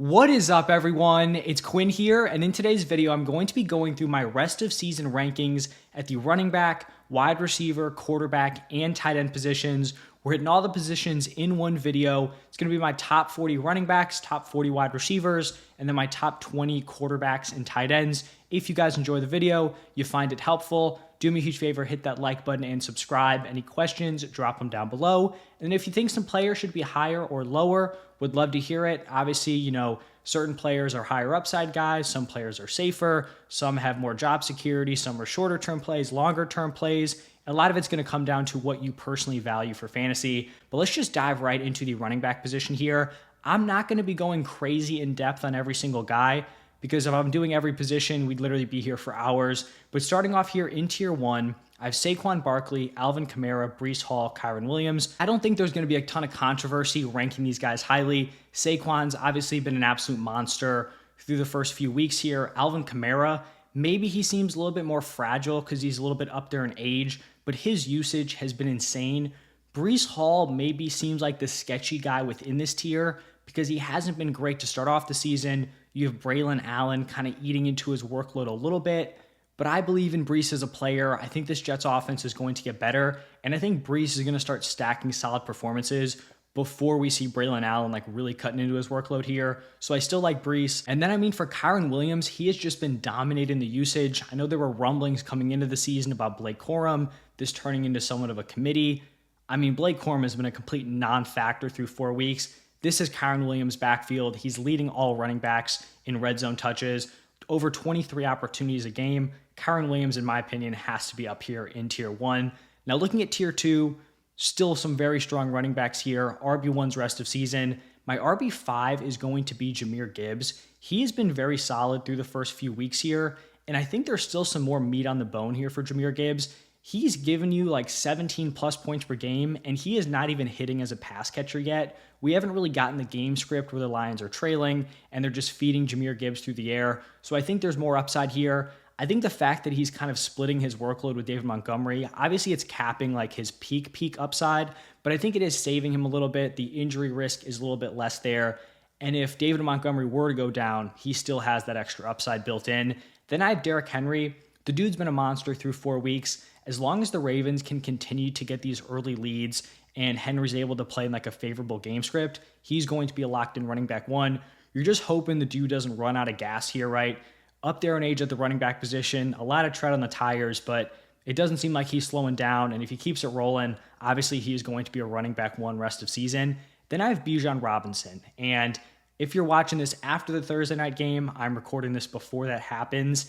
What is up, everyone? It's Quinn here, and in today's video, I'm going to be going through my rest of season rankings at the running back, wide receiver, quarterback, and tight end positions. We're hitting all the positions in one video. It's going to be my top 40 running backs, top 40 wide receivers, and then my top 20 quarterbacks and tight ends. If you guys enjoy the video, you find it helpful, do me a huge favor, hit that like button and subscribe. Any questions, drop them down below. And if you think some players should be higher or lower, would love to hear it. Obviously, certain players are higher upside guys. Some players are safer. Some have more job security. Some are shorter term plays, longer term plays. A lot of it's going to come down to what you personally value for fantasy. But let's just dive right into the running back position here. I'm not going to be going crazy in depth on every single guy, because if I'm doing every position, we'd literally be here for hours. But starting off here in tier one, I have Saquon Barkley, Alvin Kamara, Breece Hall, Kyren Williams. I don't think there's going to be a ton of controversy ranking these guys highly. Saquon's obviously been an absolute monster through the first few weeks here. Alvin Kamara, maybe he seems a little bit more fragile because he's a little bit up there in age, but his usage has been insane. Breece Hall maybe seems like the sketchy guy within this tier because he hasn't been great to start off the season. You have Braylon Allen kind of eating into his workload a little bit, but I believe in Breece as a player. I think this Jets offense is going to get better, and I think Breece is going to start stacking solid performances before we see Braylon Allen really cutting into his workload here. So I still like Breece. And then for Kyren Williams, he has just been dominating the usage. I know there were rumblings coming into the season about Blake Corum, this turning into somewhat of a committee. Blake Corum has been a complete non-factor through 4 weeks. This is Kyren Williams' backfield. He's leading all running backs in red zone touches, over 23 opportunities a game. Kyren Williams, in my opinion, has to be up here in tier one. Now looking at tier two, still some very strong running backs here. RB1's rest of season. My RB5 is going to be Jahmyr Gibbs. He has been very solid through the first few weeks here, and I think there's still some more meat on the bone here for Jahmyr Gibbs. He's given you 17 plus points per game, and he is not even hitting as a pass catcher yet. We haven't really gotten the game script where the Lions are trailing and they're just feeding Jahmyr Gibbs through the air. So I think there's more upside here. I think the fact that he's kind of splitting his workload with David Montgomery, obviously it's capping his peak upside, but I think it is saving him a little bit. The injury risk is a little bit less there. And if David Montgomery were to go down, he still has that extra upside built in. Then I have Derrick Henry. The dude's been a monster through 4 weeks. As long as the Ravens can continue to get these early leads and Henry's able to play in a favorable game script, he's going to be a locked-in running back one. You're just hoping the dude doesn't run out of gas here, right? Up there in age at the running back position, a lot of tread on the tires, but it doesn't seem like he's slowing down. And if he keeps it rolling, obviously he is going to be a running back one rest of season. Then I have Bijan Robinson. And if you're watching this after the Thursday night game, I'm recording this before that happens.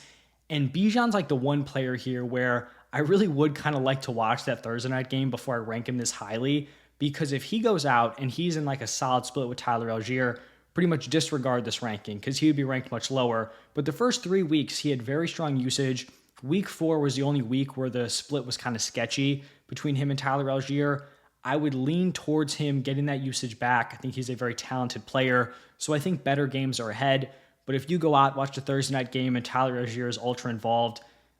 And Bijan's the one player here where I really would kind of like to watch that Thursday night game before I rank him this highly, because if he goes out and he's in a solid split with Tyler Algier, pretty much disregard this ranking because he would be ranked much lower. But the first 3 weeks, he had very strong usage. Week 4 was the only week where the split was kind of sketchy between him and Tyler Algier. I would lean towards him getting that usage back. I think he's a very talented player, so I think better games are ahead. But if you go out, watch the Thursday night game, and Tyler Algier is ultra involved,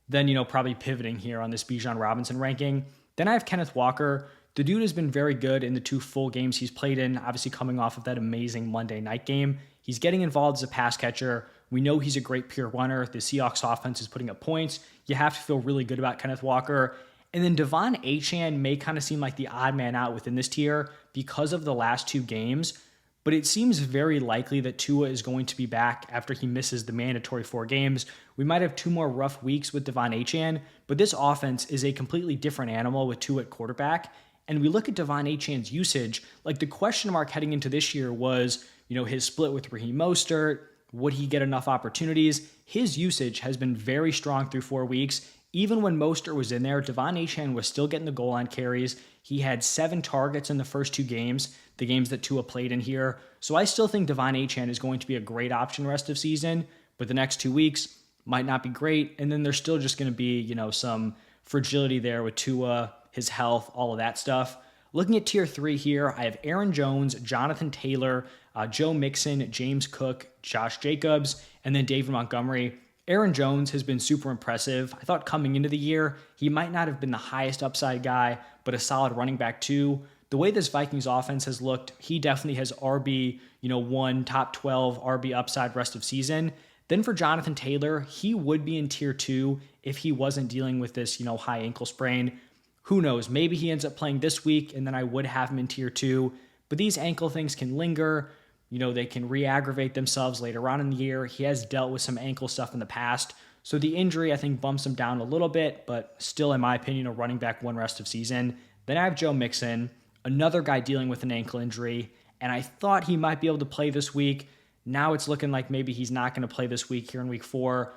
then, probably pivoting here on this Bijan Robinson ranking. Then I have Kenneth Walker. The dude has been very good in the 2 full games he's played in, obviously coming off of that amazing Monday night game. He's getting involved as a pass catcher. We know he's a great pure runner. The Seahawks offense is putting up points. You have to feel really good about Kenneth Walker. And then Devon Achane may kind of seem like the odd man out within this tier because of the last 2 games. But it seems very likely that Tua is going to be back after he misses the mandatory 4 games. We might have 2 more rough weeks with Devon Achane, but this offense is a completely different animal with Tua at quarterback. And we look at Devon Achane's usage, the question mark heading into this year was, his split with Raheem Mostert. Would he get enough opportunities? His usage has been very strong through 4 weeks. Even when Mostert was in there, Devon Achane was still getting the goal line carries. He had 7 targets in the first 2 games, the games that Tua played in here. So I still think Devon Achane is going to be a great option rest of season, but the next 2 weeks might not be great. And then there's still just going to be, some fragility there with Tua, his health, all of that stuff. Looking at tier 3 here, I have Aaron Jones, Jonathan Taylor, Joe Mixon, James Cook, Josh Jacobs, and then David Montgomery. Aaron Jones has been super impressive. I thought coming into the year, he might not have been the highest upside guy, but a solid running back too. the way this Vikings offense has looked, he definitely has RB, one top 12 RB upside rest of season. Then for Jonathan Taylor, he would be in tier 2 if he wasn't dealing with this, high ankle sprain. Who knows? Maybe he ends up playing this week and then I would have him in tier 2. But these ankle things can linger. They can re-aggravate themselves later on in the year. He has dealt with some ankle stuff in the past. So the injury, I think, bumps him down a little bit, but still, in my opinion, a running back one rest of season. Then I have Joe Mixon, another guy dealing with an ankle injury, and I thought he might be able to play this week. Now it's looking like maybe he's not going to play this week here in week 4.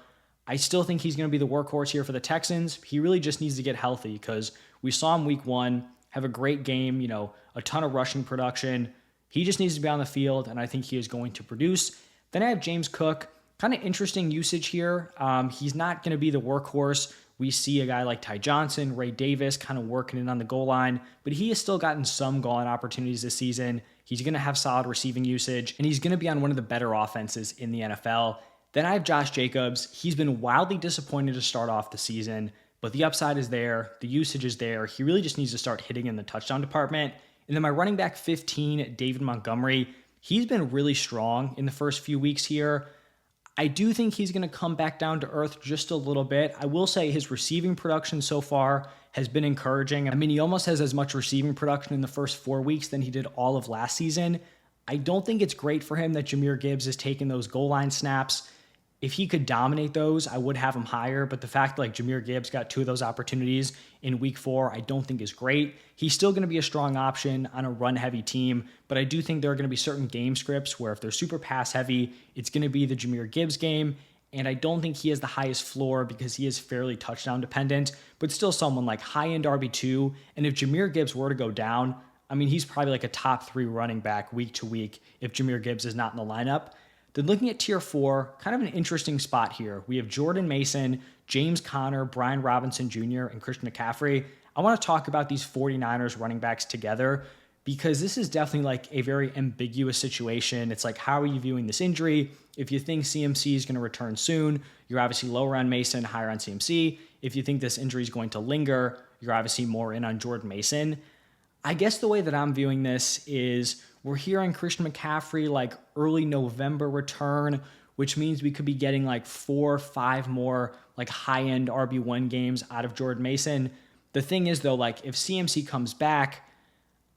I still think he's going to be the workhorse here for the Texans. He really just needs to get healthy because we saw him week 1, have a great game, a ton of rushing production. He just needs to be on the field, and I think he is going to produce. Then I have James Cook. Kind of interesting usage here. He's not going to be the workhorse. We see a guy like Ty Johnson, Ray Davis kind of working in on the goal line, but he has still gotten some goal line opportunities this season. He's going to have solid receiving usage, and he's going to be on one of the better offenses in the NFL. Then I have Josh Jacobs. He's been wildly disappointed to start off the season, but the upside is there. The usage is there. He really just needs to start hitting in the touchdown department. And then my running back 15, David Montgomery, he's been really strong in the first few weeks here. I do think he's going to come back down to earth just a little bit. I will say his receiving production so far has been encouraging. I mean, he almost has as much receiving production in the first 4 weeks than he did all of last season. I don't think it's great for him that Jahmyr Gibbs is taking those goal line snaps. If he could dominate those, I would have him higher. But the fact that Jahmyr Gibbs got 2 of those opportunities in week 4, I don't think is great. He's still going to be a strong option on a run-heavy team, but I do think there are going to be certain game scripts where if they're super pass-heavy, it's going to be the Jahmyr Gibbs game. And I don't think he has the highest floor because he is fairly touchdown dependent, but still someone like high-end RB2. And if Jahmyr Gibbs were to go down, I mean, he's probably like a top 3 running back week to week if Jahmyr Gibbs is not in the lineup. Then looking at tier 4, kind of an interesting spot here. We have Jordan Mason, James Conner, Brian Robinson Jr., and Christian McCaffrey. I want to talk about these 49ers running backs together because this is definitely like a very ambiguous situation. It's like, how are you viewing this injury? If you think CMC is going to return soon, you're obviously lower on Mason, higher on CMC. If you think this injury is going to linger, you're obviously more in on Jordan Mason. I guess the way that I'm viewing this is we're hearing Christian McCaffrey like early November return, which means we could be getting like 4 or 5 more like high-end RB1 games out of Jordan Mason. The thing is though, like if CMC comes back,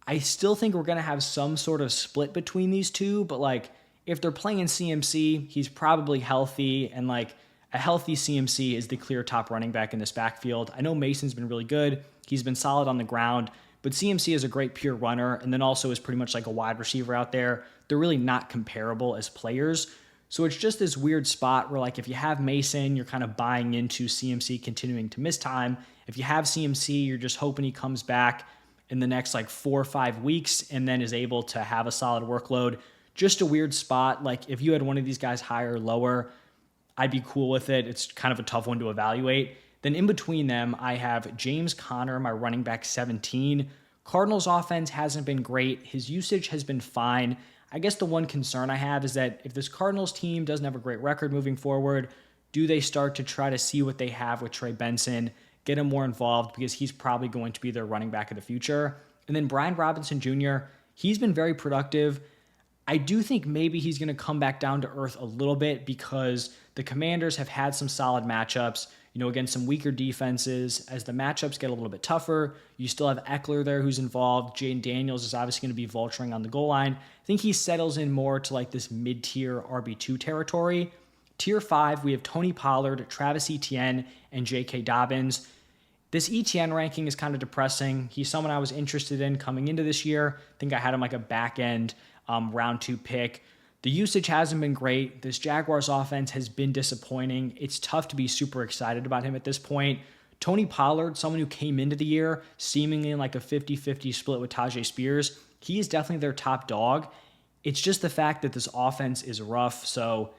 I still think we're going to have some sort of split between these two, but like if they're playing CMC, he's probably healthy, and like a healthy CMC is the clear top running back in this backfield. I know Mason's been really good. He's been solid on the ground, but CMC is a great pure runner and then also is pretty much like a wide receiver out there. They're really not comparable as players. So it's just this weird spot where like if you have Mason, you're kind of buying into CMC continuing to miss time. If you have CMC, you're just hoping he comes back in the next like 4 or 5 weeks and then is able to have a solid workload. Just a weird spot. Like if you had one of these guys higher or lower, I'd be cool with it. It's kind of a tough one to evaluate. Then in between them, I have James Conner, my running back 17. Cardinals offense hasn't been great. His usage has been fine. I guess the one concern I have is that if this Cardinals team doesn't have a great record moving forward, do they start to try to see what they have with Trey Benson, get him more involved because he's probably going to be their running back of the future? And then Brian Robinson Jr., he's been very productive. I do think maybe he's going to come back down to earth a little bit because the Commanders have had some solid matchups, against some weaker defenses. As the matchups get a little bit tougher, you still have Eckler there who's involved. Jaden Daniels is obviously going to be vulturing on the goal line. I think he settles in more to like this mid-tier RB2 territory. Tier 5, we have Tony Pollard, Travis Etienne, and J.K. Dobbins. This Etienne ranking is kind of depressing. He's someone I was interested in coming into this year. I think I had him like a back-end round 2 pick. The usage hasn't been great. This Jaguars offense has been disappointing. It's tough to be super excited about him at this point. Tony Pollard, someone who came into the year seemingly in like a 50-50 split with Tajay Spears, he is definitely their top dog. It's just the fact that this offense is rough, so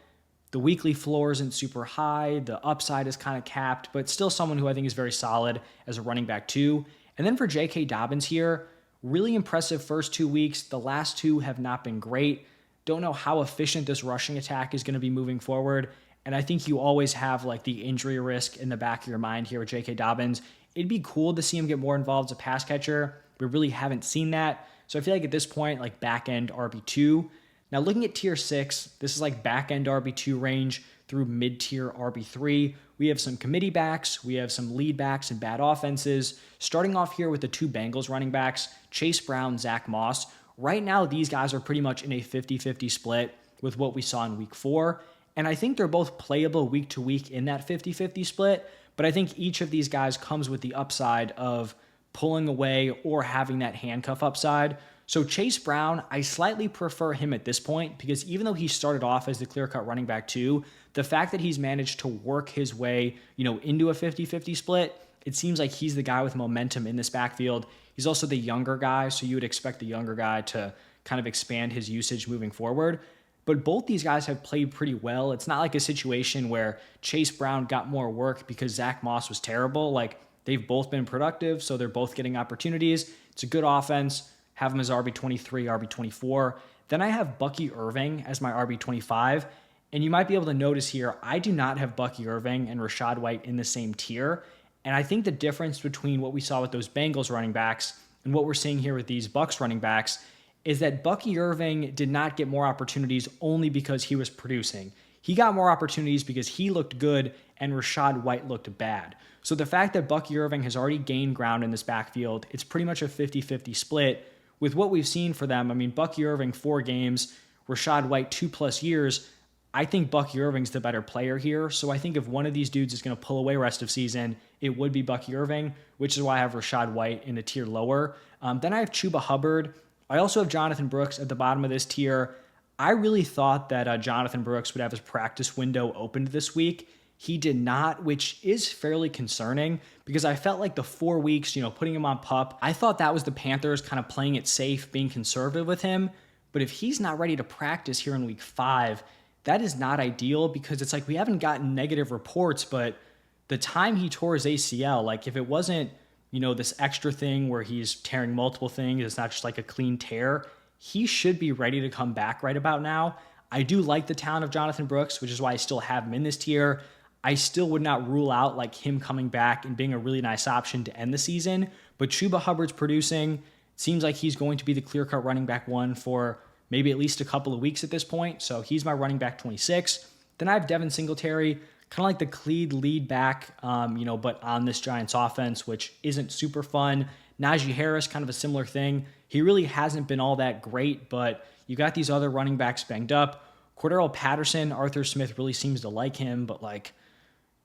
the weekly floor isn't super high. The upside is kind of capped, but still someone who I think is very solid as a running back too. And then for J.K. Dobbins here, really impressive first 2 weeks. The last 2 have not been great. Don't know how efficient this rushing attack is going to be moving forward. And I think you always have like the injury risk in the back of your mind here with J.K. Dobbins. It'd be cool to see him get more involved as a pass catcher. we really haven't seen that. So I feel like at this point, like back end RB2. Now looking at tier 6, this is like back end RB2 range through mid tier RB3. We have some committee backs, we have some lead backs and bad offenses. Starting off here with the two Bengals running backs, Chase Brown, Zach Moss. Right now, these guys are pretty much in a 50-50 split with what we saw in week 4. And I think they're both playable week to week in that 50-50 split. But I think each of these guys comes with the upside of pulling away or having that handcuff upside. So Chase Brown, I slightly prefer him at this point because even though he started off as the clear-cut running back 2, the fact that he's managed to work his way, into a 50-50 split, it seems like he's the guy with momentum in this backfield. He's also the younger guy, so you would expect the younger guy to kind of expand his usage moving forward. But both these guys have played pretty well. It's not like a situation where Chase Brown got more work because Zach Moss was terrible. Like, they've both been productive, so they're both getting opportunities. It's a good offense. Have him as RB23, RB24. Then I have Bucky Irving as my RB25. And you might be able to notice here, I do not have Bucky Irving and Rachaad White in the same tier. And I think the difference between what we saw with those Bengals running backs and what we're seeing here with these Bucs running backs is that Bucky Irving did not get more opportunities only because he was producing. He got more opportunities because he looked good and Rachaad White looked bad. So the fact that Bucky Irving has already gained ground in this backfield, it's pretty much a 50-50 split with what we've seen for them. I mean, Bucky Irving, 4 games, Rachaad White, 2+ years. I think Bucky Irving's the better player here. So I think if one of these dudes is going to pull away rest of season, it would be Bucky Irving, which is why I have Rachaad White in a tier lower. Then I have Chuba Hubbard. I also have Jonathan Brooks at the bottom of this tier. I really thought that Jonathan Brooks would have his practice window opened this week. He did not, which is fairly concerning because I felt like the 4 weeks, putting him on PUP, I thought that was the Panthers kind of playing it safe, being conservative with him. But if he's not ready to practice here in week 5, that is not ideal because it's like we haven't gotten negative reports, but the time he tore his ACL, like if it wasn't, this extra thing where he's tearing multiple things, it's not just like a clean tear, he should be ready to come back right about now. I do like the talent of Jonathan Brooks, which is why I still have him in this tier. I still would not rule out like him coming back and being a really nice option to end the season, but Chuba Hubbard's producing. Seems like he's going to be the clear-cut running back 1 for maybe at least a couple of weeks at this point. So he's my running back 26. Then I have Devin Singletary, kind of like the Cleed lead back, but on this Giants offense, which isn't super fun. Najee Harris, kind of a similar thing. He really hasn't been all that great, but you got these other running backs banged up. Cordero Patterson, Arthur Smith really seems to like him, but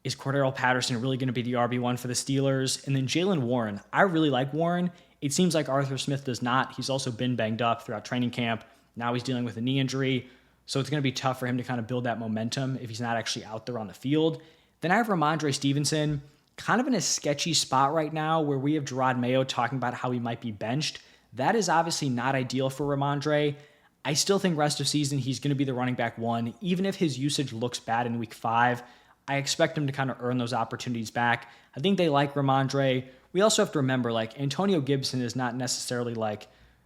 is Cordero Patterson really going to be the RB1 for the Steelers? And then Jaylen Warren. I really like Warren. It seems like Arthur Smith does not. He's also been banged up throughout training camp. Now he's dealing with a knee injury. So it's going to be tough for him to kind of build that momentum if he's not actually out there on the field. Then I have Ramondre Stevenson, kind of in a sketchy spot right now where we have Gerard Mayo talking about how he might be benched. That is obviously not ideal for Ramondre. I still think rest of season he's going to be the running back 1. Even if his usage looks bad in week 5, I expect him to kind of earn those opportunities back. I think they like Ramondre. We also have to remember, Antonio Gibson is not necessarily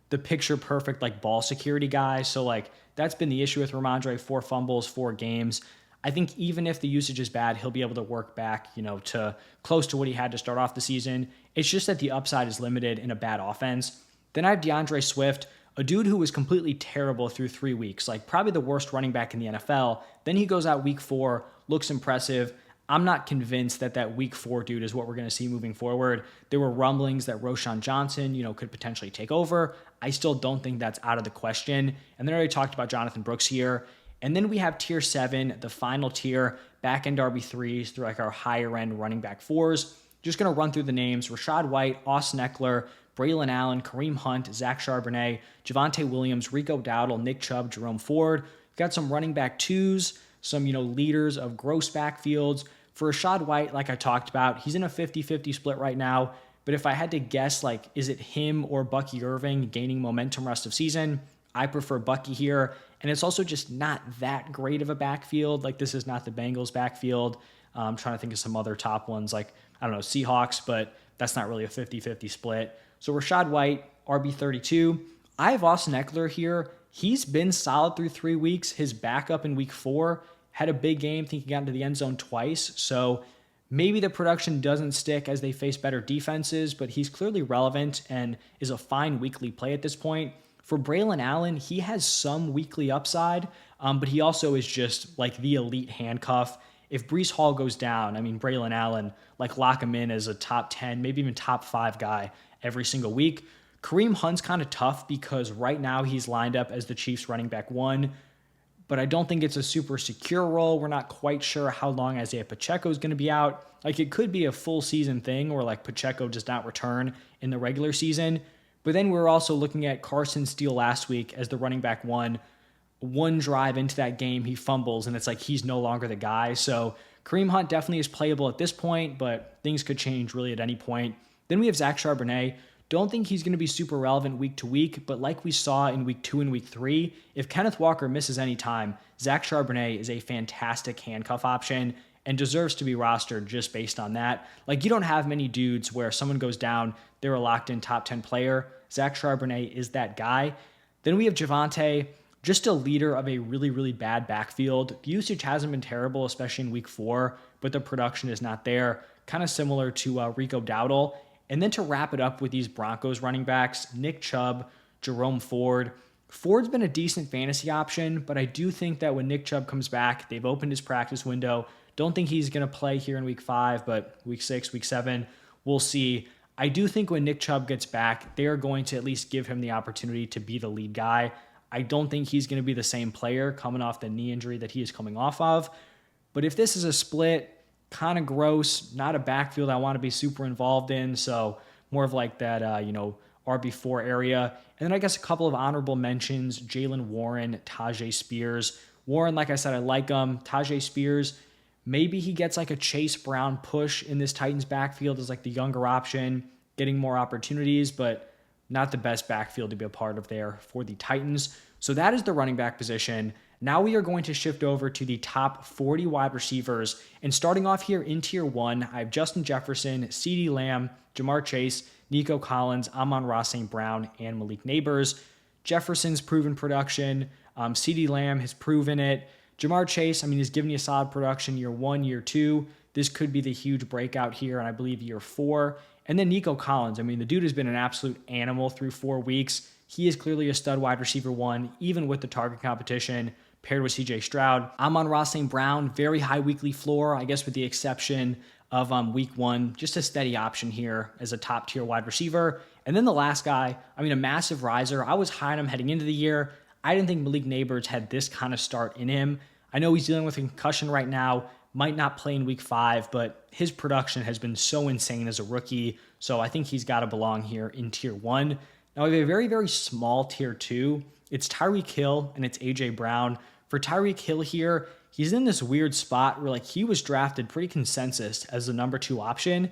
the picture-perfect, ball security guy. So, that's been the issue with Ramondre. 4 fumbles, 4 games. I think even if the usage is bad, he'll be able to work back, to close to what he had to start off the season. It's just that the upside is limited in a bad offense. Then I have DeAndre Swift, a dude who was completely terrible through 3 weeks, probably the worst running back in the NFL. Then he goes out week 4, looks impressive. I'm not convinced that week 4 dude is what we're going to see moving forward. There were rumblings that Roschon Johnson, could potentially take over. I still don't think that's out of the question. And then I already talked about Jonathan Brooks here. And then we have tier 7, the final tier, back-end RB3s through our higher-end running back 4s. Just going to run through the names. Rachaad White, Austin Eckler, Braylon Allen, Kareem Hunt, Zach Charbonnet, Javonte Williams, Rico Dowdle, Nick Chubb, Jerome Ford. We've got some running back 2s, some, leaders of gross backfields. For Rachaad White, like I talked about, he's in a 50-50 split right now. But if I had to guess, is it him or Bucky Irving gaining momentum rest of season? I prefer Bucky here. And it's also just not that great of a backfield. This is not the Bengals backfield. I'm trying to think of some other top ones, Seahawks, but that's not really a 50-50 split. So Rachaad White, RB32. I have Austin Eckler here. He's been solid through 3 weeks. His backup in week 4 had a big game. I think he got into the end zone twice. So Maybe the production doesn't stick as they face better defenses, but he's clearly relevant and is a fine weekly play at this point. For Braylon Allen, he has some weekly upside, but he also is just like the elite handcuff. If Breece Hall goes down, I mean, Braylon Allen, like lock him in as a top 10, maybe even top 5 guy every single week. Kareem Hunt's kind of tough because right now he's lined up as the Chiefs running back 1, but I don't think it's a super secure role. We're not quite sure how long Isaiah Pacheco is going to be out. Like it could be a full season thing or like Pacheco does not return in the regular season. But then we're also looking at Carson Steele last week as the running back 1. One drive into that game, he fumbles, and it's like he's no longer the guy. So Kareem Hunt definitely is playable at this point, but things could change really at any point. Then we have Zach Charbonnet. Don't think he's going to be super relevant week to week, but like we saw in week 2 and week 3, if Kenneth Walker misses any time, Zach Charbonnet is a fantastic handcuff option and deserves to be rostered just based on that. Like you don't have many dudes where someone goes down, they're a locked in top 10 player. Zach Charbonnet is that guy. Then we have Javonte, just a leader of a really, really bad backfield. The usage hasn't been terrible, especially in week 4, but the production is not there. Kind of similar to Rico Dowdle. And then to wrap it up with these Broncos running backs, Nick Chubb, Jerome Ford. Ford's been a decent fantasy option, but I do think that when Nick Chubb comes back, they've opened his practice window. Don't think he's going to play here in week 5, but week 6, week 7, we'll see. I do think when Nick Chubb gets back, they are going to at least give him the opportunity to be the lead guy. I don't think he's going to be the same player coming off the knee injury that he is coming off of. But if this is a split, kind of gross, not a backfield I want to be super involved in. So more of like that, RB4 area. And then I guess a couple of honorable mentions, Jaylen Warren, Tajay Spears. Warren, like I said, I like him. Tajay Spears, maybe he gets like a Chase Brown push in this Titans backfield as like the younger option, getting more opportunities, but not the best backfield to be a part of there for the Titans. So that is the running back position. Now we are going to shift over to the top 40 wide receivers. And starting off here in tier 1, I have Justin Jefferson, CeeDee Lamb, Jamar Chase, Nico Collins, Amon-Ra St. Brown, and Malik Nabers. Jefferson's proven production. CeeDee Lamb has proven it. Jamar Chase, he's giving you solid production year 1, year 2. This could be the huge breakout here, and I believe year 4. And then Nico Collins. The dude has been an absolute animal through 4 weeks. He is clearly a stud wide receiver 1, even with the target competition paired with CJ Stroud. Amon-Ra St. Brown, very high weekly floor, I guess with the exception of week 1. Just a steady option here as a top tier wide receiver. And then the last guy, a massive riser. I was high on him heading into the year. I didn't think Malik Nabers had this kind of start in him. I know he's dealing with a concussion right now, might not play in week 5, but his production has been so insane as a rookie. So I think he's got to belong here in tier 1. Now we have a very, very small tier 2. It's Tyreek Hill and it's AJ Brown. For Tyreek Hill here, he's in this weird spot where he was drafted pretty consensus as the number 2 option.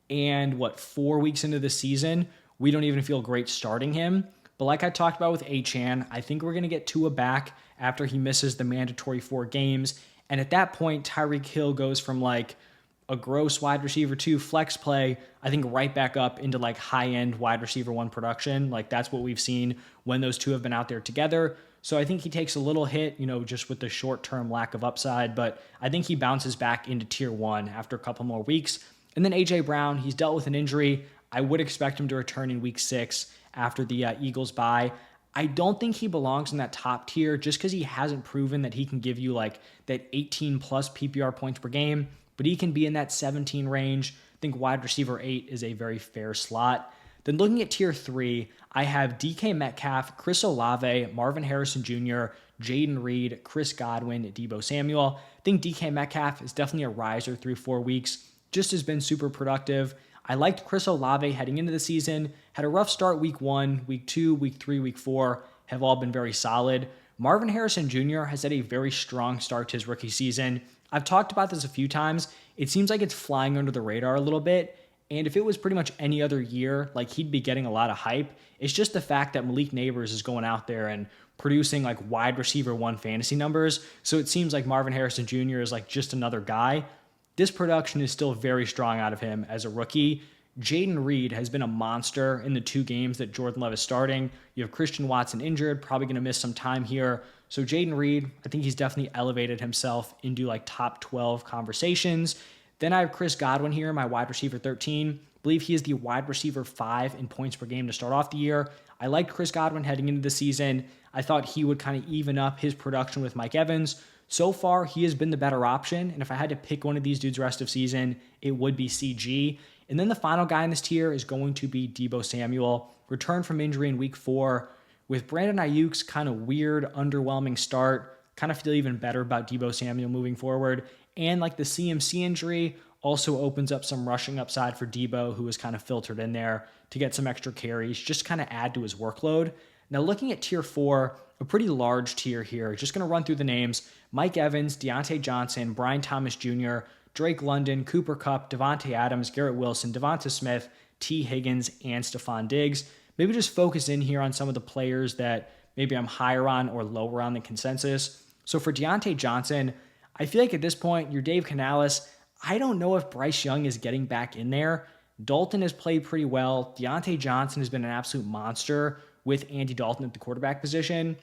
And 4 weeks into the season, we don't even feel great starting him. But like I talked about with Achane, I think we're going to get Tua back after he misses the mandatory 4 games. And at that point, Tyreek Hill goes from a gross wide receiver 2 flex play, I think right back up into high-end wide receiver 1 production. That's what we've seen when those two have been out there together. So I think he takes a little hit, just with the short-term lack of upside, but I think he bounces back into tier 1 after a couple more weeks. And then AJ Brown, he's dealt with an injury. I would expect him to return in week 6 after the Eagles bye. I don't think he belongs in that top tier just because he hasn't proven that he can give you that 18 plus PPR points per game, but he can be in that 17 range. I think wide receiver 8 is a very fair slot. Then looking at tier 3, I have DK Metcalf, Chris Olave, Marvin Harrison Jr., Jaden Reed, Chris Godwin, Deebo Samuel. I think DK Metcalf is definitely a riser through 4 weeks, just has been super productive. I liked Chris Olave heading into the season, had a rough start week 1, week 2, week 3, week 4, have all been very solid. Marvin Harrison Jr. has had a very strong start to his rookie season. I've talked about this a few times. It seems like it's flying under the radar a little bit. And if it was pretty much any other year, he'd be getting a lot of hype. It's just the fact that Malik Nabers is going out there and producing wide receiver 1 fantasy numbers. So it seems like Marvin Harrison Jr. is just another guy. This production is still very strong out of him as a rookie. Jaden Reed has been a monster in the 2 games that Jordan Love is starting. You have Christian Watson injured, probably going to miss some time here. So Jaden Reed, I think he's definitely elevated himself into top 12 conversations. Then I have Chris Godwin here, my wide receiver 13. I believe he is the wide receiver 5 in points per game to start off the year. I liked Chris Godwin heading into the season. I thought he would kind of even up his production with Mike Evans. So far, he has been the better option. And if I had to pick one of these dudes rest of season, it would be CG. And then the final guy in this tier is going to be Deebo Samuel, returned from injury in week 4. With Brandon Ayuk's kind of weird, underwhelming start, kind of feel even better about Deebo Samuel moving forward. And like the CMC injury also opens up some rushing upside for Deebo, who was kind of filtered in there to get some extra carries, just kind of add to his workload. Now looking at tier 4, a pretty large tier here. Just going to run through the names. Mike Evans, Deontay Johnson, Brian Thomas Jr., Drake London, Cooper Kupp, Devontae Adams, Garrett Wilson, Devonta Smith, T. Higgins, and Stephon Diggs. Maybe just focus in here on some of the players that maybe I'm higher on or lower on the consensus. So for Deontay Johnson, I feel like at this point, you're Dave Canales. I don't know if Bryce Young is getting back in there. Dalton has played pretty well. Deontay Johnson has been an absolute monster with Andy Dalton at the quarterback position.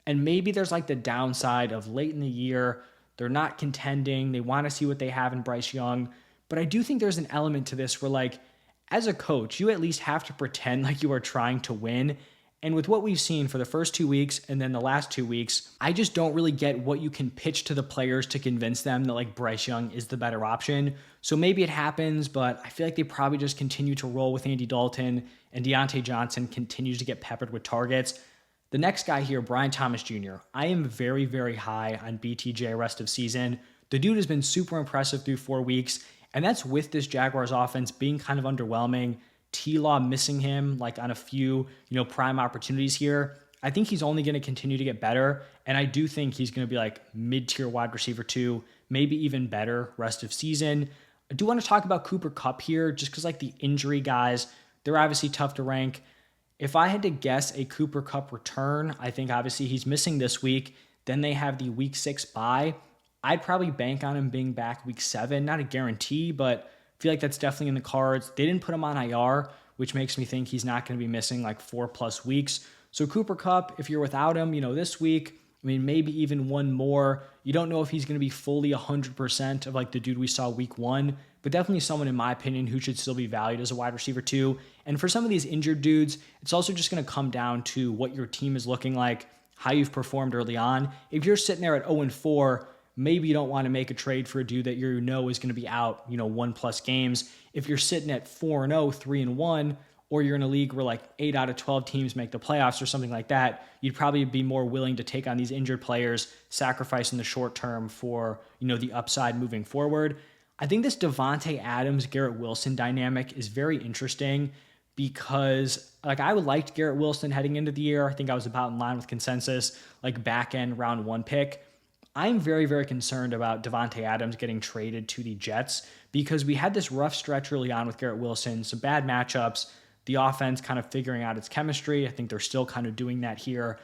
And maybe there's like the downside of late in the year, they're not contending. They want to see what they have in Bryce Young. But I do think there's an element to this where, like, as a coach, you at least have to pretend like you are trying to win. And with what we've seen for the first 2 weeks and then the last 2 weeks, I just don't really get what you can pitch to the players to convince them that like Bryce Young is the better option. So maybe it happens, but I feel like they probably just continue to roll with Andy Dalton, and Deontay Johnson continues to get peppered with targets. The next guy here, Brian Thomas Jr. I am very, very high on BTJ rest of season. The dude has been super impressive through 4 weeks, and that's with this Jaguars offense being kind of underwhelming. T-Law missing him like on a few, prime opportunities here. I think he's only going to continue to get better, and I do think he's going to be like mid-tier wide receiver 2, maybe even better rest of season. I do want to talk about Cooper Kupp here just because like the injury guys, they're obviously tough to rank. If I had to guess a Cooper Kupp return, I think obviously he's missing this week. Then they have the week 6 bye. I'd probably bank on him being back week 7. Not a guarantee, but I feel like that's definitely in the cards. They didn't put him on IR, which makes me think he's not going to be missing like 4+ weeks. So Cooper Kupp, if you're without him, this week, maybe even one more. You don't know if he's going to be fully 100% of like the dude we saw week 1, but definitely someone, in my opinion, who should still be valued as a wide receiver 2. And for some of these injured dudes, it's also just going to come down to what your team is looking like, how you've performed early on. If you're sitting there at 0-4, maybe you don't want to make a trade for a dude that is going to be out, 1+ games. If you're sitting at 4-0, 3-1, or you're in a league where like 8 out of 12 teams make the playoffs or something like that, you'd probably be more willing to take on these injured players, sacrifice in the short term for, the upside moving forward. I think this Devontae Adams, Garrett Wilson dynamic is very interesting because like I liked Garrett Wilson heading into the year. I think I was about in line with consensus, like back end round 1 pick. I'm very, very concerned about Devontae Adams getting traded to the Jets because we had this rough stretch early on with Garrett Wilson, some bad matchups, the offense kind of figuring out its chemistry. I think they're still kind of doing that here.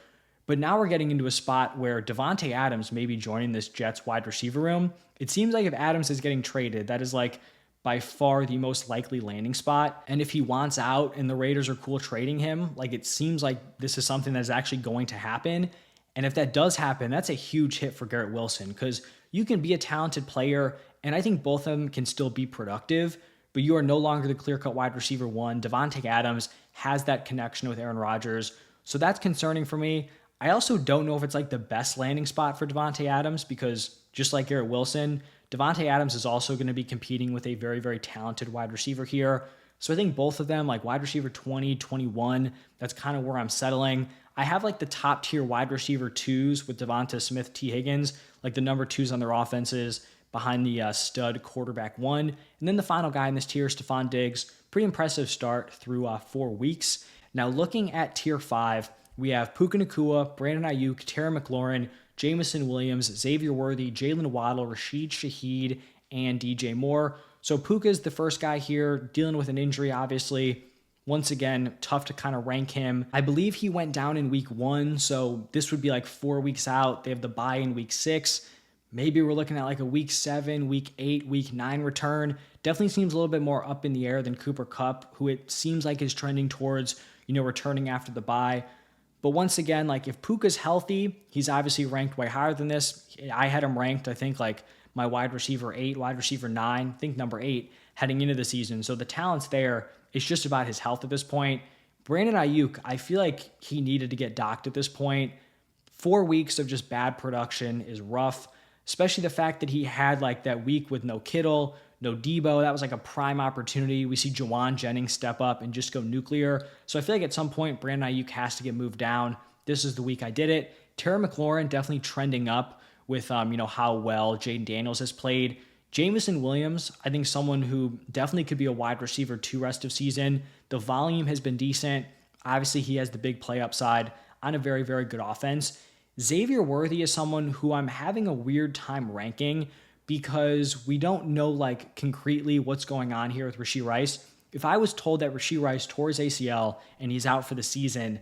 But now we're getting into a spot where Devontae Adams may be joining this Jets wide receiver room. It seems like if Adams is getting traded, that is like by far the most likely landing spot. And if he wants out and the Raiders are cool trading him, like it seems like this is something that's actually going to happen. And if that does happen, that's a huge hit for Garrett Wilson because you can be a talented player, and I think both of them can still be productive, but you are no longer the clear-cut wide receiver 1. Devontae Adams has that connection with Aaron Rodgers, so that's concerning for me. I also don't know if it's like the best landing spot for Devontae Adams because just like Garrett Wilson, Devontae Adams is also going to be competing with a very, very talented wide receiver here. So I think both of them, like wide receiver 20, 21, that's kind of where I'm settling. I have like the top tier wide receiver 2s with Devonta Smith, T. Higgins, like the number 2s on their offenses behind the stud quarterback 1. And then the final guy in this tier, Stephon Diggs, pretty impressive start through 4 weeks. Now looking at tier 5, we have Puka Nacua, Brandon Ayuk, Terry McLaurin, Jamison Williams, Xavier Worthy, Jalen Waddle, Rashid Shaheed, and DJ Moore. So Puka's the first guy here, dealing with an injury, obviously. Once again, tough to kind of rank him. I believe he went down in week 1, so this would be like 4 weeks out. They have the bye in week 6. Maybe we're looking at like a week 7, week 8, week 9 return. Definitely seems a little bit more up in the air than Cooper Kupp, who it seems like is trending towards, returning after the bye. But once again, like if Puka's healthy, he's obviously ranked way higher than this. I had him ranked, I think, like my wide receiver 8, wide receiver 9, I think number 8 heading into the season. So the talent's there. It's just about his health at this point. Brandon Ayuk, I feel like he needed to get docked at this point. 4 weeks of just bad production is rough, especially the fact that he had like that week with no Kittle, no Debo. That was like a prime opportunity. We see Jawan Jennings step up and just go nuclear. So I feel like at some point, Brandon Ayuk has to get moved down. This is the week I did it. Terry McLaurin definitely trending up with how well Jaden Daniels has played. Jameson Williams, I think someone who definitely could be a wide receiver 2 rest of season. The volume has been decent. Obviously, he has the big play upside on a very, very good offense. Xavier Worthy is someone who I'm having a weird time ranking because we don't know like concretely what's going on here with Rashee Rice. If I was told that Rashee Rice tore his ACL and he's out for the season,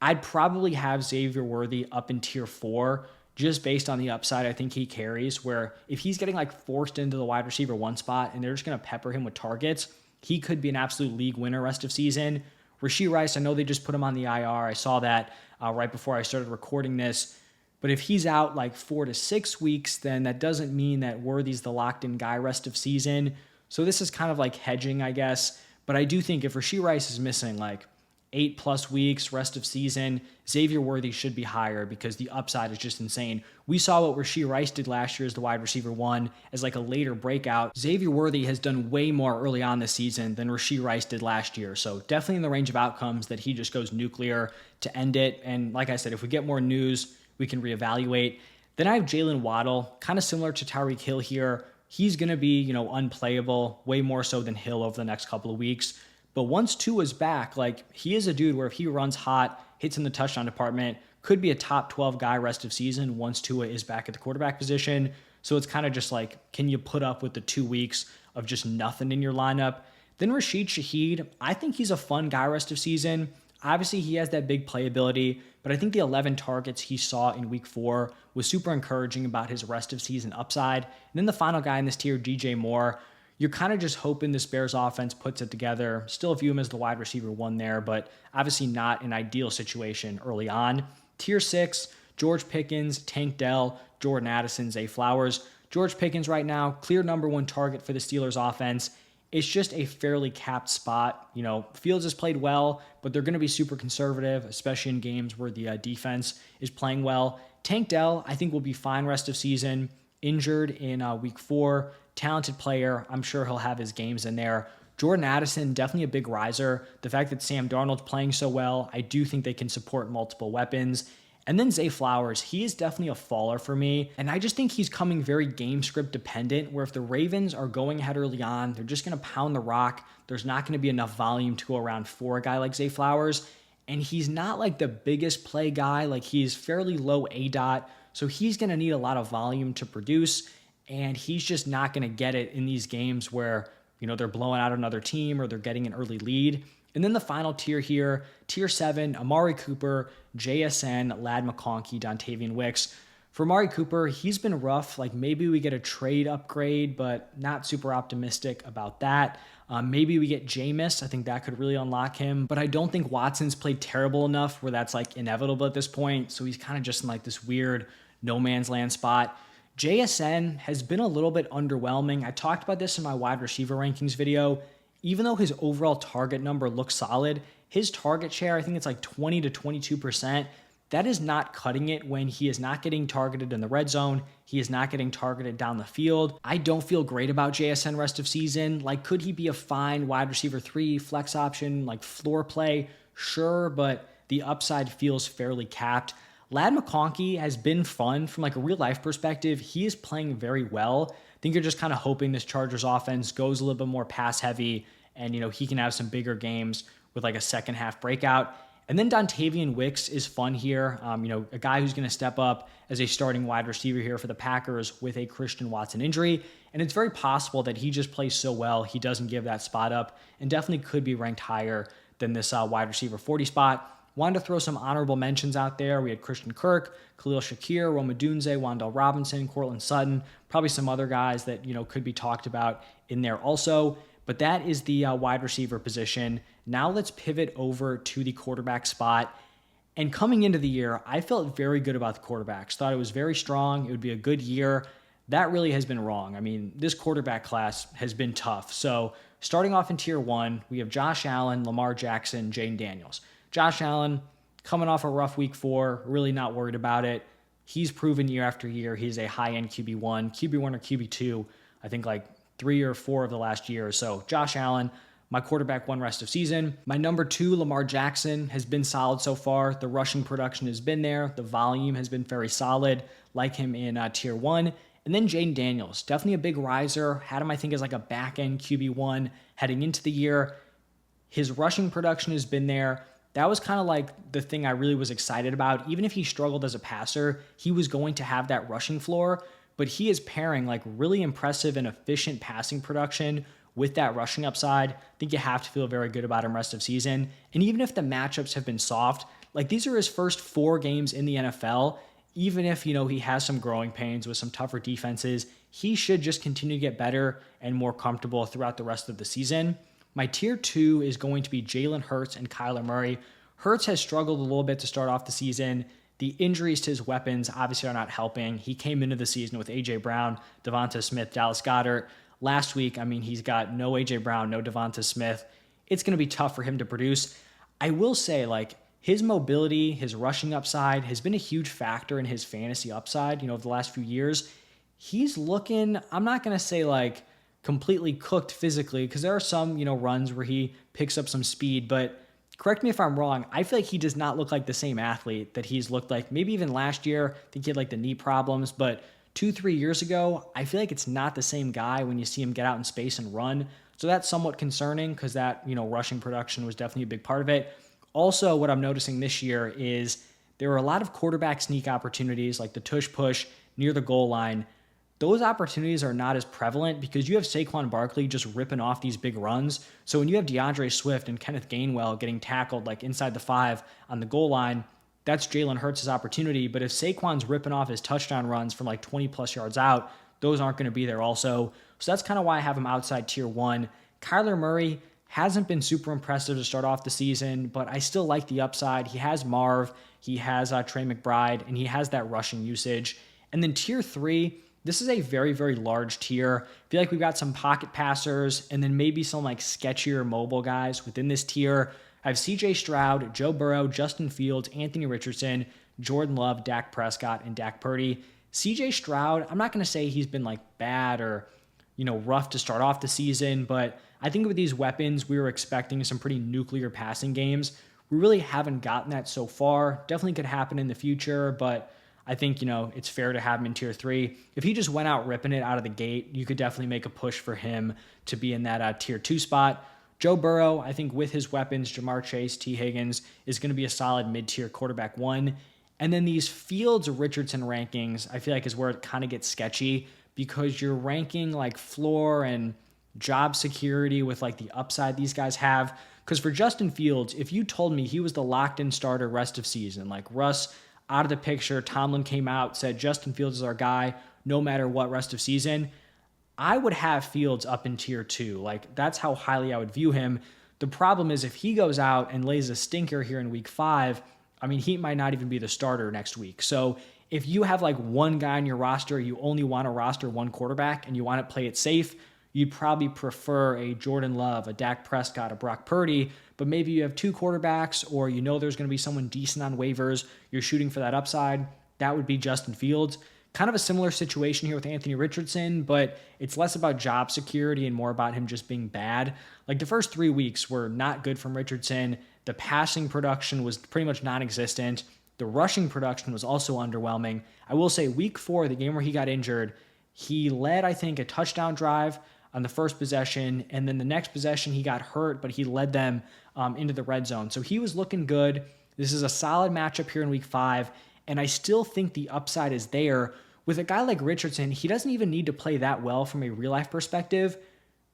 I'd probably have Xavier Worthy up in tier 4 just based on the upside I think he carries, where if he's getting like forced into the wide receiver 1 spot and they're just going to pepper him with targets, he could be an absolute league winner rest of season. Rashee Rice, I know they just put him on the IR. I saw that right before I started recording this. But if he's out like 4 to 6 weeks, then that doesn't mean that Worthy's the locked-in guy rest of season. So this is kind of like hedging, I guess. But I do think if Rashee Rice is missing like 8+ weeks, rest of season, Xavier Worthy should be higher because the upside is just insane. We saw what Rashee Rice did last year as the wide receiver 1 as like a later breakout. Xavier Worthy has done way more early on this season than Rashee Rice did last year. So definitely in the range of outcomes that he just goes nuclear to end it. And like I said, if we get more news, we can reevaluate. Then I have Jalen Waddle, kind of similar to Tyreek Hill here. He's going to be, unplayable way more so than Hill over the next couple of weeks. But once Tua's back, like he is a dude where if he runs hot, hits in the touchdown department, could be a top 12 guy rest of season once Tua is back at the quarterback position. So it's kind of just like, can you put up with the 2 weeks of just nothing in your lineup? Then Rashid Shaheed, I think he's a fun guy rest of season. Obviously, he has that big playability, but I think the 11 targets he saw in week 4 was super encouraging about his rest of season upside. And then the final guy in this tier, DJ Moore, you're kind of just hoping this Bears offense puts it together. Still view him as the wide receiver 1 there, but obviously not an ideal situation early on. Tier 6, George Pickens, Tank Dell, Jordan Addison, Zay Flowers. George Pickens right now, clear number 1 target for the Steelers offense. It's just a fairly capped spot. Fields has played well, but they're going to be super conservative, especially in games where the defense is playing well. Tank Dell, I think, will be fine rest of season. Injured in week 4. Talented player. I'm sure he'll have his games in there. Jordan Addison, definitely a big riser. The fact that Sam Darnold's playing so well, I do think they can support multiple weapons. And then Zay Flowers, he is definitely a faller for me. And I just think he's coming very game script dependent, where if the Ravens are going ahead early on, they're just going to pound the rock. There's not going to be enough volume to go around for a guy like Zay Flowers. And he's not like the biggest play guy. Like he's fairly low ADOT. So he's going to need a lot of volume to produce. And he's just not going to get it in these games where, they're blowing out another team or they're getting an early lead. And then the final tier here, tier 7, Amari Cooper, JSN, Lad McConkey, Dontavian Wicks. For Amari Cooper, he's been rough. Like maybe we get a trade upgrade, but not super optimistic about that. Maybe we get Jameis. I think that could really unlock him. But I don't think Watson's played terrible enough where that's like inevitable at this point. So he's kind of just in like this weird no man's land spot. JSN has been a little bit underwhelming. I talked about this in my wide receiver rankings video. Even though his overall target number looks solid, his target share, I think it's like 20 to 22%. That is not cutting it when he is not getting targeted in the red zone. He is not getting targeted down the field. I don't feel great about JSN rest of season. Like, could he be a fine wide receiver 3 flex option, like floor play? Sure, but the upside feels fairly capped. Lad McConkey has been fun from like a real life perspective. He is playing very well. I think you're just kind of hoping this Chargers offense goes a little bit more pass heavy and, he can have some bigger games with like a second half breakout. And then Dontavian Wicks is fun here. A guy who's going to step up as a starting wide receiver here for the Packers with a Christian Watson injury. And it's very possible that he just plays so well, he doesn't give that spot up and definitely could be ranked higher than this wide receiver 40 spot. Wanted to throw some honorable mentions out there. We had Christian Kirk, Khalil Shakir, Rome Odunze, Wan'Dale Robinson, Cortland Sutton, probably some other guys that, could be talked about in there also. But that is the wide receiver position. Now let's pivot over to the quarterback spot. And coming into the year, I felt very good about the quarterbacks. Thought it was very strong. It would be a good year. That really has been wrong. I mean, this quarterback class has been tough. So starting off in tier one, we have Josh Allen, Lamar Jackson, Jane Daniels. Josh Allen coming off a rough week 4, really not worried about it. He's proven year after year he's a high-end QB1, QB1 or QB2, I think like 3 or 4 of the last year. So Josh Allen, my quarterback 1 rest of season. My number 2, Lamar Jackson, has been solid so far. The rushing production has been there. The volume has been very solid, like him in tier 1. And then Jane Daniels, definitely a big riser. Had him, I think, as like a back-end QB1 heading into the year. His rushing production has been there. That was kind of like the thing I really was excited about. Even if he struggled as a passer, he was going to have that rushing floor, but he is pairing like really impressive and efficient passing production with that rushing upside. I think you have to feel very good about him rest of season. And even if the matchups have been soft, like these are his first 4 games in the NFL, even if, he has some growing pains with some tougher defenses, he should just continue to get better and more comfortable throughout the rest of the season. My tier 2 is going to be Jalen Hurts and Kyler Murray. Hurts has struggled a little bit to start off the season. The injuries to his weapons obviously are not helping. He came into the season with A.J. Brown, Devonta Smith, Dallas Goedert. Last week, he's got no A.J. Brown, no Devonta Smith. It's going to be tough for him to produce. I will say, his mobility, his rushing upside has been a huge factor in his fantasy upside, over the last few years. He's looking, I'm not going to say completely cooked physically, because there are some, runs where he picks up some speed, but correct me if I'm wrong, I feel like he does not look like the same athlete that he's looked like maybe even last year. I think he had the knee problems, but 2-3 years ago, I feel like it's not the same guy when you see him get out in space and run. So that's somewhat concerning because that, rushing production was definitely a big part of it. Also, what I'm noticing this year is there are a lot of quarterback sneak opportunities, like the tush push near the goal line. Those opportunities are not as prevalent because you have Saquon Barkley just ripping off these big runs. So when you have DeAndre Swift and Kenneth Gainwell getting tackled inside the 5 on the goal line, that's Jalen Hurts' opportunity. But if Saquon's ripping off his touchdown runs from 20 plus yards out, those aren't going to be there also. So that's kind of why I have him outside tier 1. Kyler Murray hasn't been super impressive to start off the season, but I still like the upside. He has Marv, he has Trey McBride, and he has that rushing usage. And then tier 3, this is a very, very large tier. I feel like we've got some pocket passers and then maybe some sketchier mobile guys within this tier. I have CJ Stroud, Joe Burrow, Justin Fields, Anthony Richardson, Jordan Love, Dak Prescott, and Dak Purdy. CJ Stroud, I'm not going to say he's been bad or, rough to start off the season, but I think with these weapons, we were expecting some pretty nuclear passing games. We really haven't gotten that so far. Definitely could happen in the future, but I think, it's fair to have him in tier 3. If he just went out ripping it out of the gate, you could definitely make a push for him to be in that tier 2 spot. Joe Burrow, I think with his weapons, Jamar Chase, T. Higgins, is going to be a solid mid-tier quarterback 1. And then these Fields-Richardson rankings, I feel like is where it kind of gets sketchy because you're ranking floor and job security with the upside these guys have. Because for Justin Fields, if you told me he was the locked-in starter rest of season, Russ out of the picture, Tomlin came out, said Justin Fields is our guy no matter what rest of season, I would have Fields up in tier 2. That's how highly I would view him. The problem is if he goes out and lays a stinker here in week 5, he might not even be the starter next week. So if you have one guy on your roster, you only want to roster one quarterback and you want to play it safe, you'd probably prefer a Jordan Love, a Dak Prescott, a Brock Purdy, but maybe you have 2 quarterbacks or there's going to be someone decent on waivers, you're shooting for that upside, that would be Justin Fields. Kind of a similar situation here with Anthony Richardson, but it's less about job security and more about him just being bad. The first 3 weeks were not good from Richardson. The passing production was pretty much non-existent. The rushing production was also underwhelming. I will say week 4, the game where he got injured, he led, I think, a touchdown drive on the first possession, and then the next possession he got hurt, but he led them into the red zone. So he was looking good. This is a solid matchup here in week 5, and I still think the upside is there. With a guy like Richardson, he doesn't even need to play that well from a real-life perspective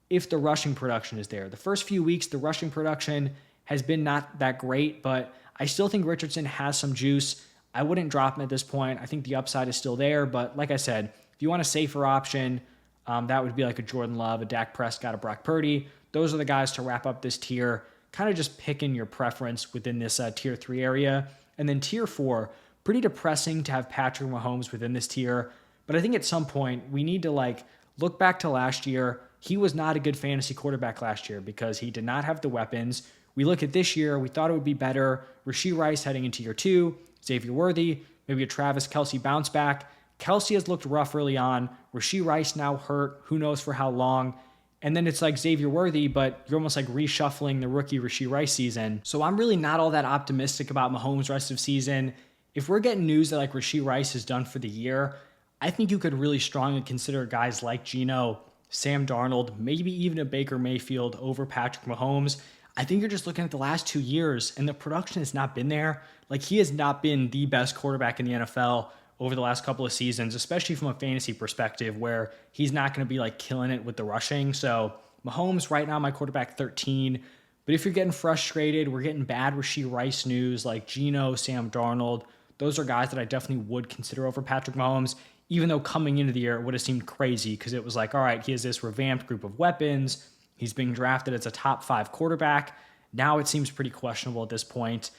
if the rushing production is there. The first few weeks, the rushing production has been not that great, but I still think Richardson has some juice. I wouldn't drop him at this point. I think the upside is still there, but like I said, if you want a safer option, that would be a Jordan Love, a Dak Prescott, a Brock Purdy. Those are the guys to wrap up this tier, kind of just picking your preference within this tier 3 area. And then tier 4, pretty depressing to have Patrick Mahomes within this tier. But I think at some point we need to look back to last year. He was not a good fantasy quarterback last year because he did not have the weapons. We look at this year, we thought it would be better. Rashee Rice heading into year 2, Xavier Worthy, maybe a Travis Kelce bounce back. Kelce has looked rough early on. Rashee Rice now hurt. Who knows for how long? And then it's like Xavier Worthy, but you're almost like reshuffling the rookie Rashee Rice season. So I'm really not all that optimistic about Mahomes' rest of season. If we're getting news that like Rashee Rice is done for the year, I think you could really strongly consider guys like Geno, Sam Darnold, maybe even a Baker Mayfield over Patrick Mahomes. I think you're just looking at the last 2 years and the production has not been there. Like he has not been the best quarterback in the NFL over the last couple of seasons, especially from a fantasy perspective where he's not going to be like killing it with the rushing. So Mahomes right now, my quarterback 13. But if you're getting frustrated, we're getting bad Rashee Rice news like Geno, Sam Darnold. Those are guys that I definitely would consider over Patrick Mahomes, even though coming into the year it would have seemed crazy because it was like, all right, he has this revamped group of weapons. He's being drafted as a top 5 quarterback. Now it seems pretty questionable at this point.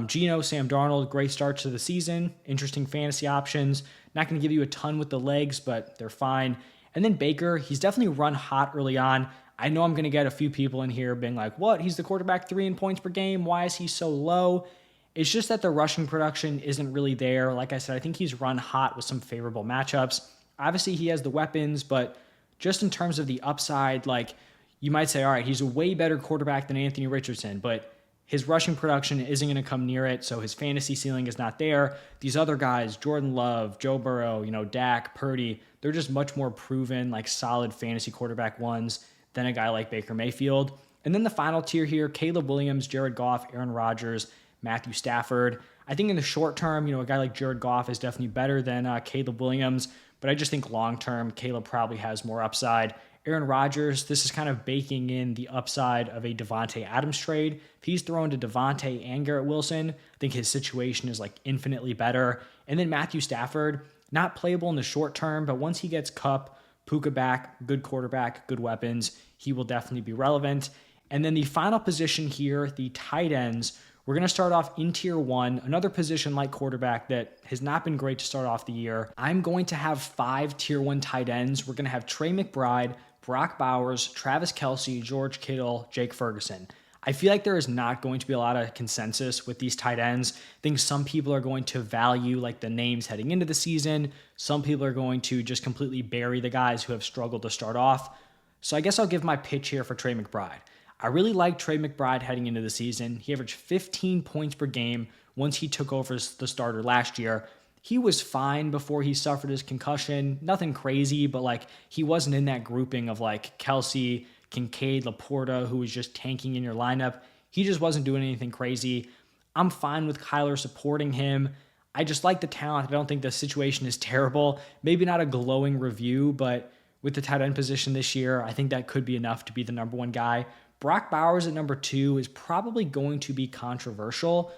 Geno, Sam Darnold, great starts to the season. Interesting fantasy options. Not going to give you a ton with the legs, but they're fine. And then Baker, he's definitely run hot early on. I know I'm going to get a few people in here being like, what? He's the quarterback 3 in points per game. Why is he so low? It's just that the rushing production isn't really there. Like I said, I think he's run hot with some favorable matchups. Obviously, he has the weapons, but just in terms of the upside, like you might say, all right, he's a way better quarterback than Anthony Richardson, but his rushing production isn't going to come near it, so his fantasy ceiling is not there. These other guys, Jordan Love, Joe Burrow, Dak, Purdy, they're just much more proven, like solid fantasy quarterback ones than a guy like Baker Mayfield. And then the final tier here, Caleb Williams, Jared Goff, Aaron Rodgers, Matthew Stafford. I think in the short term, a guy like Jared Goff is definitely better than Caleb Williams, but I just think long term, Caleb probably has more upside. Aaron Rodgers, this is kind of baking in the upside of a Davante Adams trade. If he's thrown to Davante and Garrett Wilson, I think his situation is like infinitely better. And then Matthew Stafford, not playable in the short term, but once he gets Kupp, Puka back, good quarterback, good weapons, he will definitely be relevant. And then the final position here, the tight ends, we're going to start off in tier 1, another position like quarterback that has not been great to start off the year. I'm going to have 5 tier 1 tight ends. We're going to have Trey McBride, Brock Bowers, Travis Kelce, George Kittle, Jake Ferguson. I feel like there is not going to be a lot of consensus with these tight ends. I think some people are going to value like the names heading into the season. Some people are going to just completely bury the guys who have struggled to start off. So I guess I'll give my pitch here for Trey McBride. I really like Trey McBride heading into the season. He averaged 15 points per game once he took over as the starter last year. He was fine before he suffered his concussion. Nothing crazy, but like he wasn't in that grouping of like Kelce, Kincaid, Laporta, who was just tanking in your lineup. He just wasn't doing anything crazy. I'm fine with Kyler supporting him. I just like the talent. I don't think the situation is terrible. Maybe not a glowing review, but with the tight end position this year, I think that could be enough to be the number 1 guy. Brock Bowers at number 2 is probably going to be controversial,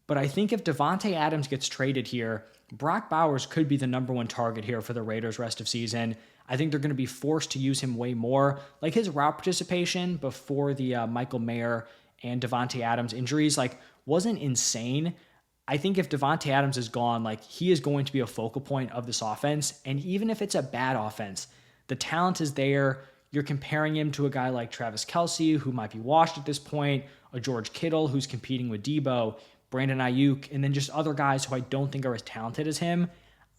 but I think if Davante Adams gets traded here, Brock Bowers could be the number 1 target here for the Raiders rest of season. I think they're going to be forced to use him way more. Like his route participation before the Michael Mayer and Davante Adams injuries, like wasn't insane. I think if Davante Adams is gone, like he is going to be a focal point of this offense. And even if it's a bad offense, the talent is there. You're comparing him to a guy like Travis Kelce, who might be washed at this point, a George Kittle, who's competing with Debo, Brandon Ayuk, and then just other guys who I don't think are as talented as him.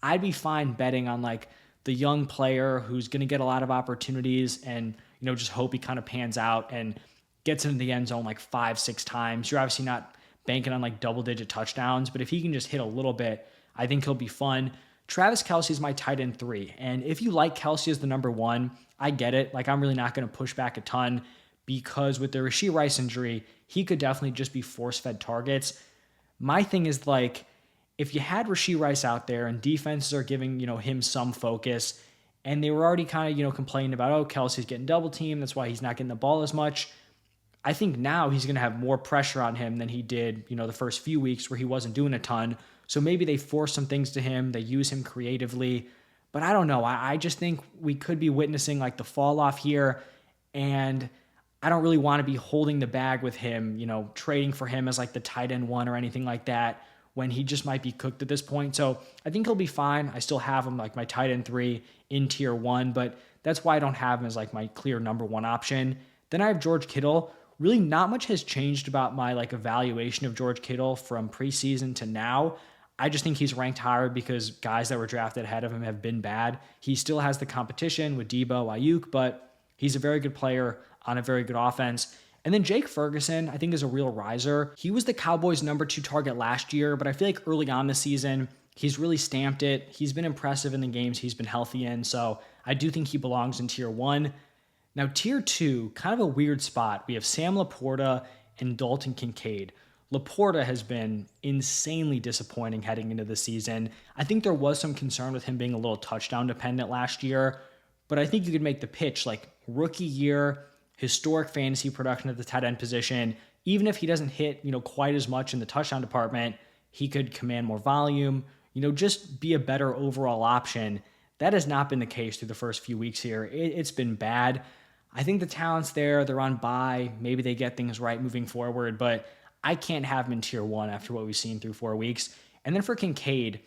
I'd be fine betting on like the young player who's going to get a lot of opportunities and, just hope he kind of pans out and gets into the end zone like 5-6 times. You're obviously not banking on like double-digit touchdowns, but if he can just hit a little bit, I think he'll be fun. Travis Kelce is my tight end 3. And if you like Kelce as the number 1, I get it. Like I'm really not going to push back a ton because with the Rashee Rice injury, he could definitely just be force-fed targets. My thing is like, if you had Rashee Rice out there and defenses are giving, him some focus and they were already kind of, complaining about, oh, Kelce's getting double teamed. That's why he's not getting the ball as much. I think now he's going to have more pressure on him than he did, the first few weeks where he wasn't doing a ton. So maybe they force some things to him. They use him creatively. But I don't know. I just think we could be witnessing like the fall off here. And I don't really want to be holding the bag with him, trading for him as like the tight end 1 or anything like that when he just might be cooked at this point. So I think he'll be fine. I still have him like my tight end 3 in tier 1, but that's why I don't have him as like my clear number 1 option. Then I have George Kittle. Really not much has changed about my like evaluation of George Kittle from preseason to now. I just think he's ranked higher because guys that were drafted ahead of him have been bad. He still has the competition with Debo, Ayuk, but he's a very good player on a very good offense. And then Jake Ferguson, I think, is a real riser. He was the Cowboys' number 2 target last year, but I feel like early on this season, he's really stamped it. He's been impressive in the games he's been healthy in, so I do think he belongs in tier 1. Now, tier 2, kind of a weird spot. We have Sam Laporta and Dalton Kincaid. Laporta has been insanely disappointing heading into the season. I think there was some concern with him being a little touchdown dependent last year, but I think you could make the pitch like rookie year, historic fantasy production at the tight end position. Even if he doesn't hit, quite as much in the touchdown department, he could command more volume, just be a better overall option. That has not been the case through the first few weeks here. It's been bad. I think the talent's there. They're on bye. Maybe they get things right moving forward, but I can't have him in tier 1 after what we've seen through 4 weeks. And then for Kincaid,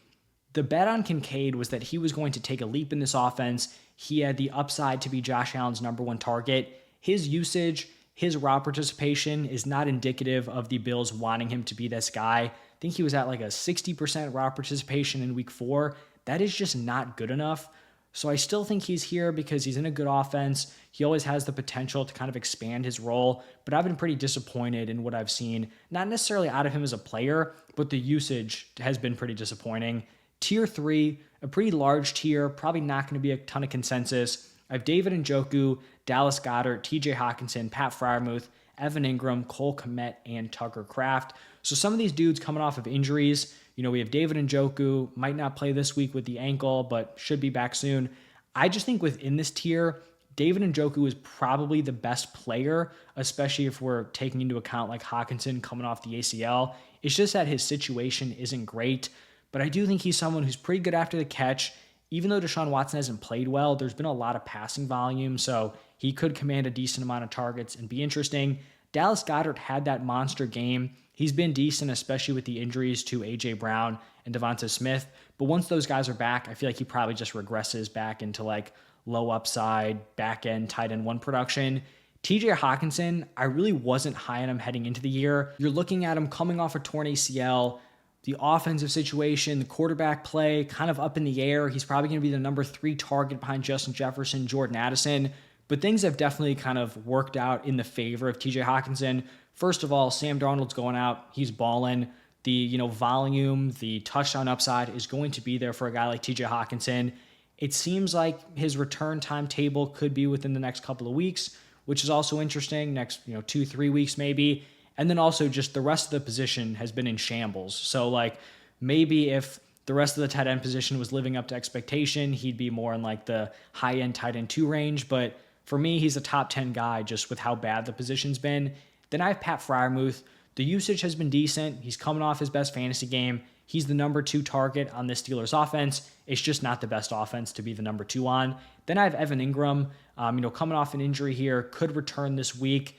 the bet on Kincaid was that he was going to take a leap in this offense. He had the upside to be Josh Allen's number 1 target. His usage, his route participation is not indicative of the Bills wanting him to be this guy. I think he was at like a 60% route participation in week 4. That is just not good enough. So I still think he's here because he's in a good offense. He always has the potential to kind of expand his role, but I've been pretty disappointed in what I've seen, not necessarily out of him as a player, but the usage has been pretty disappointing. Tier 3, a pretty large tier, probably not going to be a ton of consensus. I have David Njoku, Dallas Goedert, TJ Hawkinson, Pat Freiermuth, Evan Ingram, Cole Kmet, and Tucker Kraft. So some of these dudes coming off of injuries. We have David Njoku, might not play this week with the ankle, but should be back soon. I just think within this tier, David Njoku is probably the best player, especially if we're taking into account like Hawkinson coming off the ACL. It's just that his situation isn't great, but I do think he's someone who's pretty good after the catch. Even though Deshaun Watson hasn't played well, there's been a lot of passing volume, so he could command a decent amount of targets and be interesting. Dallas Goedert had that monster game. He's been decent, especially with the injuries to A.J. Brown and Devonta Smith. But once those guys are back, I feel like he probably just regresses back into like low upside, back end, tight end 1 production. TJ Hawkinson, I really wasn't high on him heading into the year. You're looking at him coming off a torn ACL, the offensive situation, the quarterback play, kind of up in the air. He's probably going to be the number 3 target behind Justin Jefferson, Jordan Addison. But things have definitely kind of worked out in the favor of TJ Hawkinson. First of all, Sam Darnold's going out. He's balling. The volume, the touchdown upside is going to be there for a guy like TJ Hawkinson. It seems like his return timetable could be within the next couple of weeks, which is also interesting. Next 2-3 weeks maybe. And then also just the rest of the position has been in shambles. So like maybe if the rest of the tight end position was living up to expectation, he'd be more in like the high end tight end 2 range. But for me, he's a top 10 guy just with how bad the position's been. Then I have Pat Freiermuth. The usage has been decent. He's coming off his best fantasy game. He's the number 2 target on this Steelers offense. It's just not the best offense to be the number 2 on. Then I have Evan Ingram, coming off an injury here, could return this week.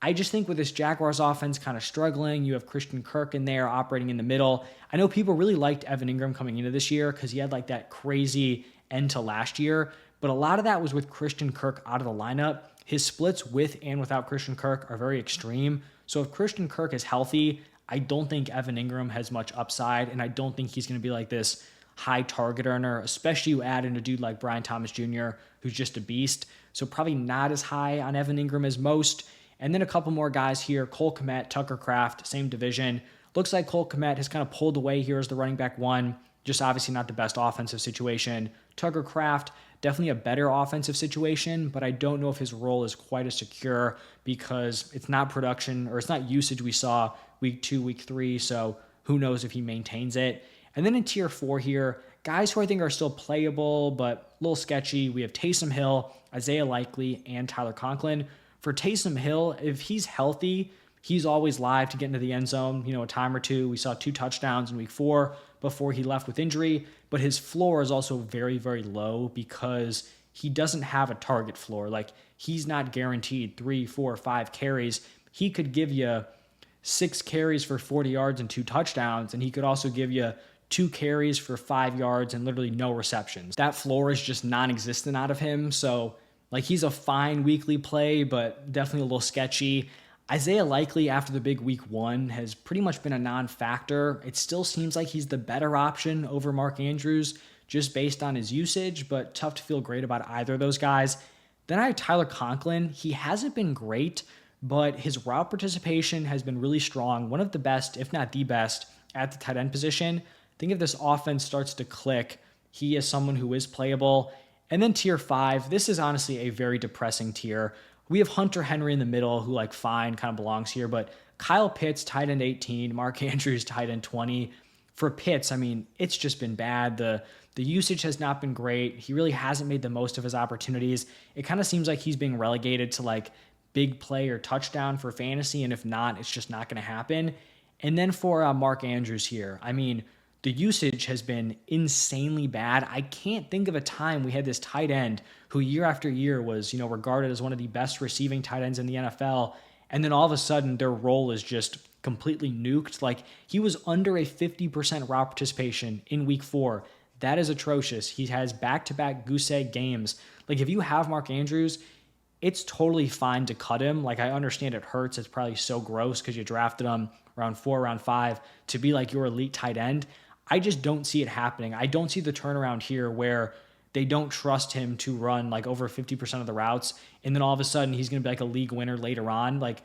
I just think with this Jaguars offense kind of struggling, you have Christian Kirk in there operating in the middle. I know people really liked Evan Ingram coming into this year because he had like that crazy end to last year, but a lot of that was with Christian Kirk out of the lineup. His splits with and without Christian Kirk are very extreme. So if Christian Kirk is healthy, I don't think Evan Ingram has much upside, and I don't think he's going to be like this high target earner, especially you add in a dude like Brian Thomas Jr., who's just a beast. So probably not as high on Evan Ingram as most. And then a couple more guys here, Cole Kmet, Tucker Kraft, same division. Looks like Cole Kmet has kind of pulled away here as the running back 1, just obviously not the best offensive situation. Tucker Kraft, definitely a better offensive situation, but I don't know if his role is quite as secure because it's not production or it's not usage we saw week 2, week 3, so who knows if he maintains it. And then in tier 4 here, guys who I think are still playable but a little sketchy, we have Taysom Hill, Isaiah Likely, and Tyler Conklin. For Taysom Hill, if he's healthy, he's always live to get into the end zone, a time or two. We saw 2 touchdowns in week 4 before he left with injury, but his floor is also very, very low because he doesn't have a target floor. Like he's not guaranteed 3, 4, 5 carries. He could give you 6 carries for 40 yards and 2 touchdowns, and he could also give you 2 carries for 5 yards and literally no receptions. That floor is just non-existent out of him. So like, he's a fine weekly play, but definitely a little sketchy. Isaiah Likely, after the big week 1, has pretty much been a non-factor. It still seems like he's the better option over Mark Andrews just based on his usage, but tough to feel great about either of those guys. Then I have Tyler Conklin. He hasn't been great, but his route participation has been really strong. One of the best, if not the best, at the tight end position. I think if this offense starts to click, he is someone who is playable. And then tier 5, this is honestly a very depressing tier. We have Hunter Henry in the middle, who like fine, kind of belongs here, but Kyle Pitts, tight end 18, Mark Andrews, tight end 20. For Pitts, I mean, it's just been bad. The usage has not been great. He really hasn't made the most of his opportunities. It kind of seems like he's being relegated to like big play or touchdown for fantasy, and if not, it's just not going to happen. And then for Mark Andrews here, I mean, the usage has been insanely bad. I can't think of a time we had this tight end who year after year was, regarded as one of the best receiving tight ends in the NFL. And then all of a sudden their role is just completely nuked. Like, he was under a 50% route participation in week 4. That is atrocious. He has back-to-back goose egg games. Like, if you have Mark Andrews, it's totally fine to cut him. Like, I understand it hurts. It's probably so gross because you drafted him round 4, round 5 to be like your elite tight end. I just don't see it happening. I don't see the turnaround here where they don't trust him to run like over 50% of the routes, and then all of a sudden he's going to be like a league winner later on. Like,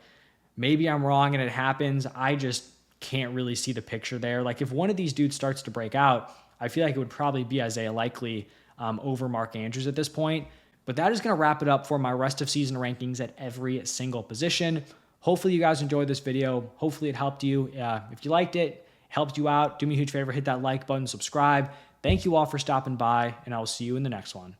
maybe I'm wrong and it happens. I just can't really see the picture there. Like, if one of these dudes starts to break out, I feel like it would probably be Isaiah Likely over Mark Andrews at this point. But that is going to wrap it up for my rest of season rankings at every single position. Hopefully you guys enjoyed this video. Hopefully it helped you. If you liked it, helped you out, do me a huge favor, hit that like button, subscribe. Thank you all for stopping by, and I will see you in the next one.